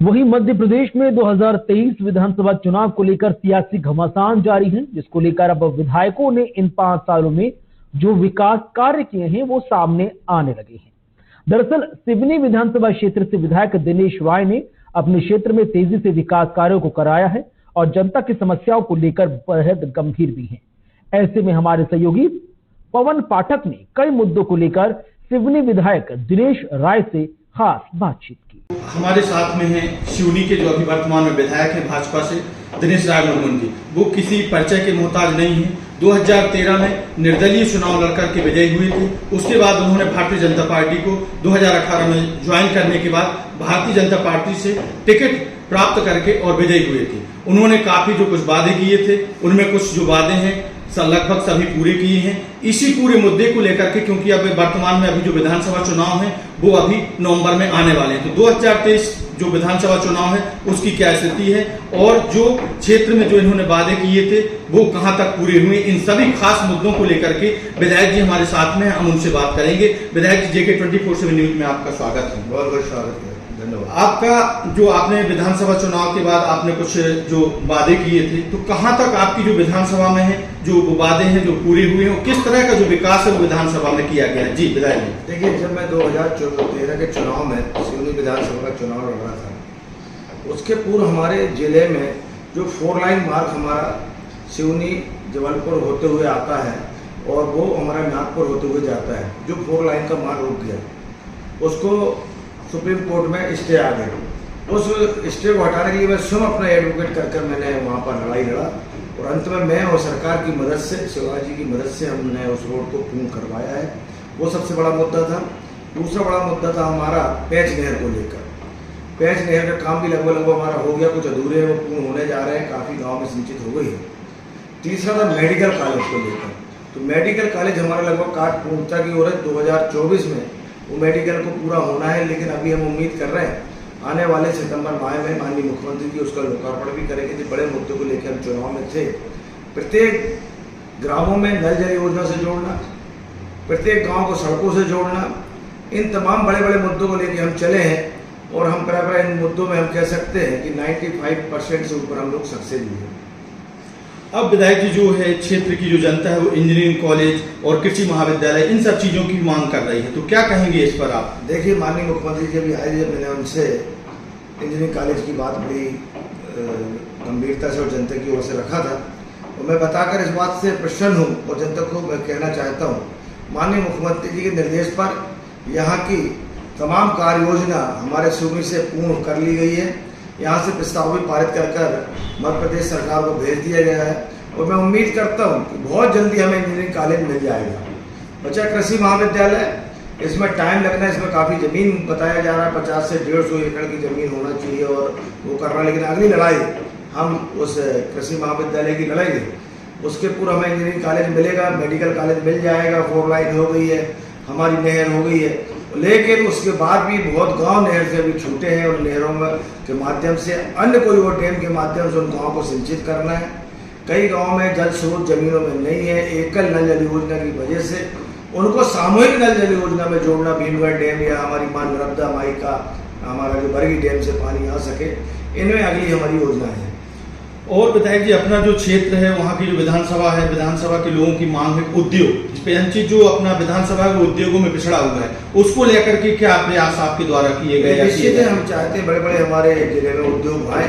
वहीं मध्य प्रदेश में 2023 विधानसभा चुनाव को लेकर सियासी घमासान जारी है, जिसको लेकर अब विधायकों ने इन 5 सालों में जो विकास कार्य किए हैं वो सामने आने लगे हैं। दरअसल सिवनी विधानसभा क्षेत्र से विधायक दिनेश राय ने अपने क्षेत्र में तेजी से विकास कार्यों को कराया है और जनता की समस्याओं को लेकर बेहद गंभीर भी है। ऐसे में हमारे सहयोगी पवन पाठक ने कई मुद्दों को लेकर सिवनी विधायक दिनेश राय से खास बातचीत की। हमारे साथ में हैं सिवनी के जो अभी वर्तमान में विधायक हैं भाजपा से दिनेश राय मुर्मू जी। वो किसी परिचय के मोहताज नहीं है। 2013 में निर्दलीय चुनाव लड़कर के विजयी हुए थे। उसके बाद उन्होंने भारतीय जनता पार्टी को 2018 में ज्वाइन करने के बाद भारतीय जनता पार्टी से टिकट प्राप्त करके और विजयी हुए थे। उन्होंने काफी जो कुछ वादे किए थे उनमें कुछ जो वादे हैं लगभग सभी पूरे किए हैं। इसी पूरे मुद्दे को लेकर के, क्योंकि अब वर्तमान में अभी जो विधानसभा चुनाव है वो अभी नवंबर में आने वाले हैं, तो 2023 जो विधानसभा चुनाव है उसकी क्या स्थिति है और जो क्षेत्र में जो इन्होंने वादे किए थे वो कहां तक पूरे हुए, इन सभी खास मुद्दों को लेकर के विधायक जी हमारे साथ में, हम उनसे बात करेंगे। विधायक जी, JK 24/7 न्यूज में आपका स्वागत है। बहुत बहुत स्वागत है, धन्यवाद। आपका जो आपने विधानसभा चुनाव के बाद आपने कुछ जो वादे किए थे, तो कहां तक आपकी जो विधानसभा में है जो वादे हैं जो पूरे हुए हैं, किस तरह का जो विकास है वो विधानसभा में किया गया है? जी विधायक जी। देखिए, जब मैं 2013 के चुनाव में सिवनी विधानसभा का चुनाव लड़ रहा था, उसके पूर्व हमारे जिले में जो 4 लाइन मार्ग हमारा सिवनी जबलपुर होते हुए आता है और वो हमारा नागपुर होते हुए जाता है, जो 4 लाइन का मार्ग रुक गया, उसको सुप्रीम कोर्ट में स्टे आ गए। उस स्टे को हटाने के लिए मैं स्वयं अपना एडवोकेट कर मैंने वहाँ पर लड़ाई लड़ा और अंत में मैं और सरकार की मदद से, शिवराज जी की मदद से हमने उस रोड को पूर्ण करवाया है। वो सबसे बड़ा मुद्दा था। दूसरा बड़ा मुद्दा था हमारा पैच नहर को लेकर। पैच नहर का काम भी लगभग हमारा हो गया, कुछ अधूरे हैं, वो पूर्ण होने जा रहे हैं, काफ़ी गाँव में सिंचित हो गई है। तीसरा था मेडिकल कॉलेज को लेकर। तो मेडिकल कॉलेज हमारा लगभग कार्य पूर्णता की ओर है। 2024 में वो मेडिकल को पूरा होना है, लेकिन अभी हम उम्मीद कर रहे हैं आने वाले सितंबर माह में माननीय मुख्यमंत्री जी उसका लोकार्पण भी करेंगे। जो बड़े मुद्दों को लेकर हम चुनाव में थे, प्रत्येक ग्रामों में नल जल योजना से जोड़ना, प्रत्येक गांव को सड़कों से जोड़ना, इन तमाम बड़े बड़े मुद्दों को लेकर हम चले हैं और हम प्राय इन मुद्दों में हम कह सकते हैं कि 95% से ऊपर हम लोग सक्सेस हुए हैं। अब विधायक जी, जो है क्षेत्र की जो जनता है वो इंजीनियरिंग कॉलेज और कृषि महाविद्यालय इन सब चीज़ों की मांग कर रही है, तो क्या कहेंगे इस पर आप? देखिए, माननीय मुख्यमंत्री जी भी आए, जब मैंने उनसे इंजीनियरिंग कॉलेज की बात बड़ी गंभीरता से और जनता की ओर से रखा था, और मैं बताकर इस बात से प्रसन्न हूँ और जनता को मैं कहना चाहता हूँ, माननीय मुख्यमंत्री जी के निर्देश पर यहाँ की तमाम कार्य योजना हमारे सिवनी से पूर्ण कर ली गई है। यहाँ से प्रस्ताव भी पारित कर मध्य प्रदेश सरकार को भेज दिया गया है और मैं उम्मीद करता हूँ कि बहुत जल्दी हमें इंजीनियरिंग कॉलेज मिल जाएगा। बचा कृषि महाविद्यालय, इसमें टाइम लगना है, इसमें काफ़ी ज़मीन बताया जा रहा है, 50 से 150 एकड़ की ज़मीन होना चाहिए और वो कर रहा है, लेकिन अगली लड़ाई हम उस कृषि महाविद्यालय की लड़ाई, उसके पूर्व हमें इंजीनियरिंग कॉलेज मिलेगा, मेडिकल कॉलेज मिल जाएगा, 4 लाइन हो गई है, हमारी नहर हो गई है, लेकिन उसके बाद भी बहुत गांव नहर से अभी छूटे हैं और नहरों के माध्यम से अन्य कोई और डैम के माध्यम से उन गाँव को सिंचित करना है। कई गांव में जल स्रोत जमीनों में नहीं है, एकल नल जल योजना की वजह से उनको सामूहिक नल जल योजना में जोड़ना, भीमगढ़ डैम या हमारी मां नर्मदा माई का हमारा जो बरगी डैम से पानी आ सके, इनमें अगली हमारी योजना है। और विधायक जी, अपना जो क्षेत्र है वहाँ की जो विधानसभा है, विधानसभा के लोगों की मांग है उद्योग, पेंचित जो अपना विधानसभा है वो उद्योगों में पिछड़ा हुआ है, उसको लेकर के क्या प्रयास आपके द्वारा किए गए? निश्चित है, हम चाहते हैं बड़े बड़े हमारे जिले में उद्योग आए,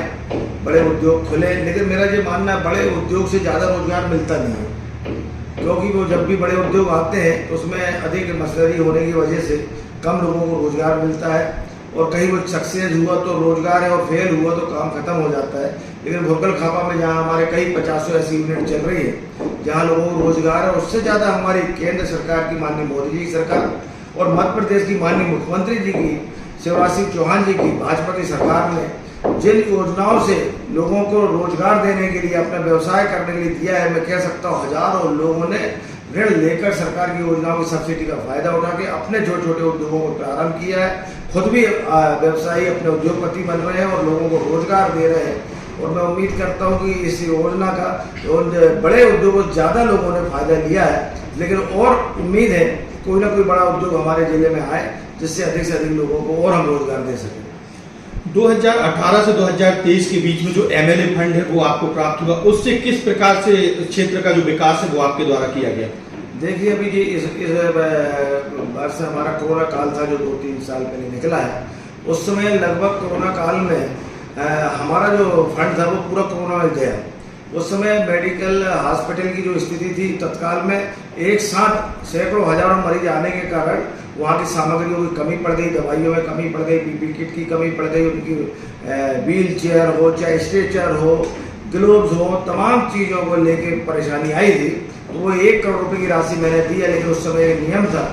बड़े उद्योग खुले, लेकिन मेरा ये मानना है बड़े उद्योग से ज़्यादा रोजगार मिलता नहीं है, क्योंकि वो जब भी बड़े उद्योग आते हैं तो उसमें अधिक मशीनरी होने की वजह से कम लोगों को रोजगार मिलता है और कहीं वो सक्सेस हुआ तो रोजगार है और फेल हुआ तो काम खत्म हो जाता है। लेकिन भोकल खापा में जहाँ हमारे कई 50 ऐसी यूनिट चल रही है जहाँ लोगों को रोजगार है, उससे ज़्यादा हमारी केंद्र सरकार की माननीय मोदी जी की सरकार और मध्य प्रदेश की माननीय मुख्यमंत्री जी की शिवराज सिंह चौहान जी की भाजपा की सरकार ने जिन योजनाओं से लोगों को रोजगार देने के लिए, अपना व्यवसाय करने के लिए दिया है, मैं कह सकता हूँ हजारों लोगों ने ऋण लेकर सरकार की योजनाओं की सब्सिडी का फायदा उठा के अपने छोटे छोटे उद्योगों को प्रारंभ किया है, खुद भी व्यवसायी अपने उद्योगपति बन रहे हैं और लोगों को रोजगार दे रहे हैं। और मैं उम्मीद करता हूं कि इस योजना का बड़े उद्योगों से ज़्यादा लोगों ने फायदा लिया है, लेकिन और उम्मीद है कोई ना कोई बड़ा उद्योग हमारे जिले में आए जिससे अधिक से अधिक लोगों को और हम रोजगार दे सकें। 2018 से 2023 के बीच में जो एमएलए फंड है वो आपको प्राप्त हुआ, उससे किस प्रकार से क्षेत्र का जो विकास है वो आपके द्वारा किया गया? देखिए अभी जी इस वर्ष हमारा कोरोना काल था जो 2-3 साल पहले निकला है। उस समय लगभग कोरोना काल में हमारा जो फंड था वो पूरा कोरोना में गया। उस समय मेडिकल हॉस्पिटल की जो स्थिति थी तत्काल में एक साथ सैकड़ों हजारों मरीज आने के कारण वहाँ की सामग्रियों की कमी पड़ गई, दवाइयों में कमी पड़ गई, पीपी किट की कमी पड़ गई, उनकी व्हील चेयर हो चाहे स्ट्रेचर हो, ग्लोव्स हो, तमाम चीज़ों को लेके परेशानी आई थी। तो वो 1 करोड़ रुपए की राशि मैंने दी है, लेकिन उस समय एक नियम था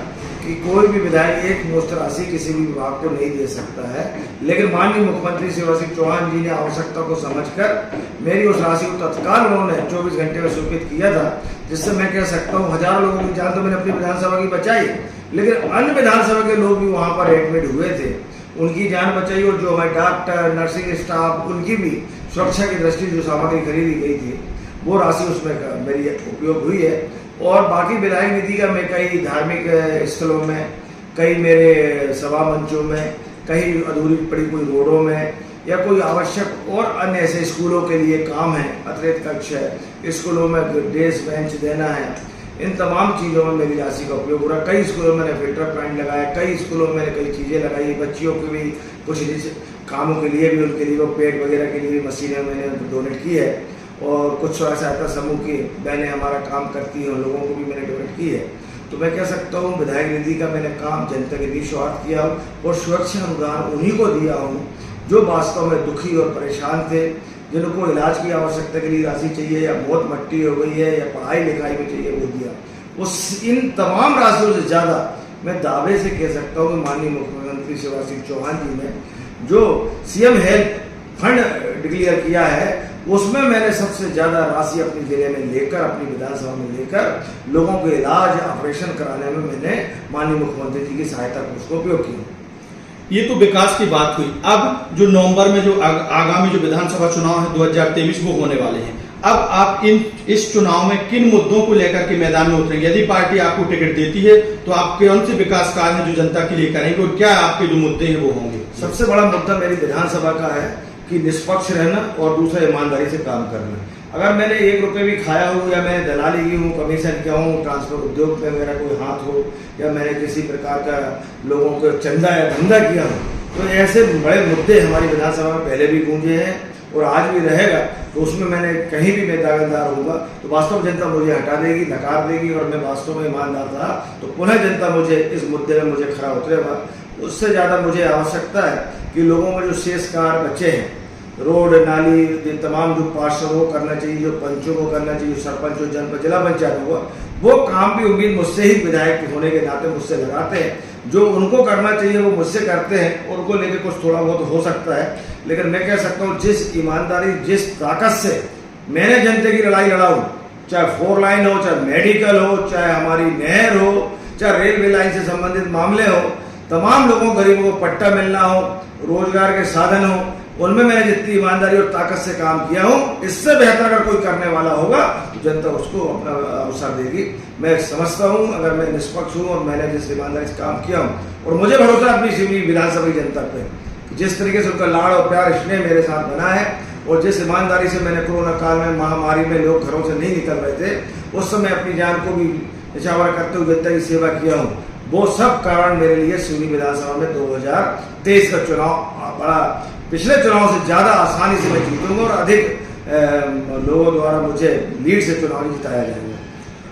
कि कोई भी विधायक एक मुश्त राशि किसी भी विभाग को नहीं दे सकता है। लेकिन माननीय मुख्यमंत्री शिवराज सिंह चौहान जी ने आवश्यकता को समझकर मेरी उस राशि को तत्काल उन्होंने 24 घंटे में स्वीकृत किया था, जिससे मैं कह सकता हूँ हजारों लोगों की जान तो मैंने अपनी विधानसभा की बचाई, लेकिन अन्य विधानसभा के लोग भी वहाँ पर एडमिट हुए थे, उनकी जान बचाई। और जो हमारे डॉक्टर नर्सिंग स्टाफ उनकी भी सुरक्षा की दृष्टि जो सामग्री खरीदी गई थी वो राशि उसमें मेरी उपयोग हुई है। और बाकी विधायक निधि का मैं कई धार्मिक स्थलों में, कई मेरे सभा मंचों में, कहीं अधूरी पड़ी कोई रोडों में या कोई आवश्यक और अन्य ऐसे स्कूलों के लिए काम है, अतिरिक्त कक्ष है, स्कूलों में डेस्क बेंच देना है, इन तमाम चीज़ों में मेरी राशि का उपयोग हो रहा है। कई स्कूलों में मैंने फिल्टर प्लांट लगाया, कई स्कूलों में मैंने कई चीज़ें लगाई, बच्चियों के भी कुछ कामों के लिए भी, उनके लिए वो पेट वगैरह के लिए भी मशीनें मैंने डोनेट की है। और कुछ स्वयं सहायता समूह की बहनें हमारा काम करती हैं, उन लोगों को भी मैंने डोनेट की है। तो मैं कह सकता हूँ विधायक निधि का मैंने काम जनता के निस्वार्थ किया हूँ और सुरक्षा अनुदान उन्हीं को दिया हूँ जो वास्तव में दुखी और परेशान थे, जिनको इलाज की आवश्यकता के लिए राशि चाहिए या मौत मट्टी हो गई है या पढ़ाई लिखाई में चाहिए वो दिया। उस इन तमाम राशियों से ज़्यादा मैं दावे से कह सकता हूँ कि माननीय मुख्यमंत्री शिवराज सिंह चौहान जी ने जो सीएम हेल्थ फंड डिक्लेयर किया है उसमें मैंने सबसे ज़्यादा राशि अपने जिले में लेकर, अपनी विधानसभा में लेकर लोगों को इलाज ऑपरेशन कराने में मैंने माननीय मुख्यमंत्री जी की सहायता को उसको उपयोग किया। ये तो विकास की बात हुई। अब जो नवंबर में जो आगामी जो विधानसभा चुनाव है 2023 वो होने वाले हैं, अब आप इस चुनाव में किन मुद्दों को लेकर के मैदान में उतरेंगे? यदि पार्टी आपको टिकट देती है तो आप कौन से विकास कार्य हैं जो जनता के लिए करेंगे और क्या आपके जो मुद्दे हैं वो होंगे? सबसे बड़ा मुद्दा मेरी विधानसभा का है कि निष्पक्ष रहना और दूसरा ईमानदारी से काम करना। अगर मैंने 1 रुपये भी खाया हो या मैंने दलाली की हूँ, कमीशन किया हूँ, ट्रांसपोर्ट उद्योग में मेरा कोई हाथ हो या मैंने किसी प्रकार का लोगों को चंदा या धंधा किया हो, तो ऐसे बड़े मुद्दे हमारी विधानसभा में पहले भी गूंजे हैं और आज भी रहेगा। तो उसमें मैंने कहीं भी मैं दावेदार होऊंगा तो वास्तव में जनता मुझे हटा देगी, नकार देगी और मैं वास्तव में ईमानदार था तो पुनः जनता मुझे इस मुद्दे में मुझे खरा उतरेगा। उससे ज़्यादा मुझे आवश्यकता है कि लोगों में जो शेष कार्य बचे हैं, रोड नाली तमाम जो पार्षदों को करना चाहिए, जो पंचों को करना चाहिए, सरपंच और जनपद जिला पंचायत होगा, वो काम भी उम्मीद मुझसे ही विधायक होने के नाते मुझसे लगाते हैं। जो उनको करना चाहिए वो मुझसे करते हैं और उनको लेके कुछ थोड़ा बहुत हो सकता है, लेकिन मैं कह सकता हूँ जिस ईमानदारी जिस ताकत से मैंने जनता की लड़ाई लड़ाऊँ, चाहे 4 लाइन हो, चाहे मेडिकल हो, चाहे हमारी नहर हो, चाहे रेलवे लाइन से संबंधित मामले हो, तमाम लोगों गरीबों को पट्टा मिलना हो, रोजगार के साधन हो, उनमें मैंने जितनी ईमानदारी और ताकत से काम किया हूँ, इससे बेहतर अगर कोई करने वाला होगा तो जनता उसको अपना अवसर देगी। मैं समझता हूँ अगर मैं निष्पक्ष हूँ और मैंने जिस ईमानदारी से काम किया हूँ और मुझे भरोसा अपनी शिवनी विधानसभा की जनता पे, जिस तरीके से उनका लाड़ और प्यार स्नेह मेरे साथ बना है और जिस ईमानदारी से मैंने कोरोना काल में महामारी में लोग घरों से नहीं निकल रहे थे उस समय अपनी जान को भी निछावर करते हुए जनता की सेवा किया हूँ, वो सब कारण मेरे लिए शिवनी विधानसभा में 2023 का चुनाव बड़ा पिछले चुनाव से ज़्यादा आसानी से मैं जीतूंगा और अधिक लोगों द्वारा मुझे लीड से चुनाव जिताया जाएगा।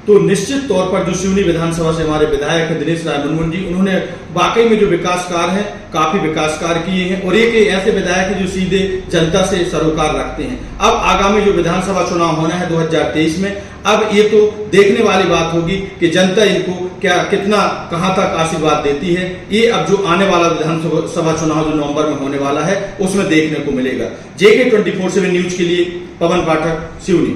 तो निश्चित तौर पर जो शिवनी विधानसभा से हमारे विधायक है दिनेश राय मुनमुन जी, उन्होंने वाकई में जो विकास कार्य है काफी विकास कार्य किए हैं और एक ऐसे विधायक है जो सीधे जनता से सरोकार रखते हैं। अब आगामी जो विधानसभा चुनाव होना है 2023 में, अब ये तो देखने वाली बात होगी कि जनता इनको कितना कहां तक आशीर्वाद देती है। ये अब जो आने वाला विधानसभा चुनाव जो नवंबर में होने वाला है उसमें देखने को मिलेगा। JK 24/7 न्यूज के लिए पवन पाठक, शिवनी।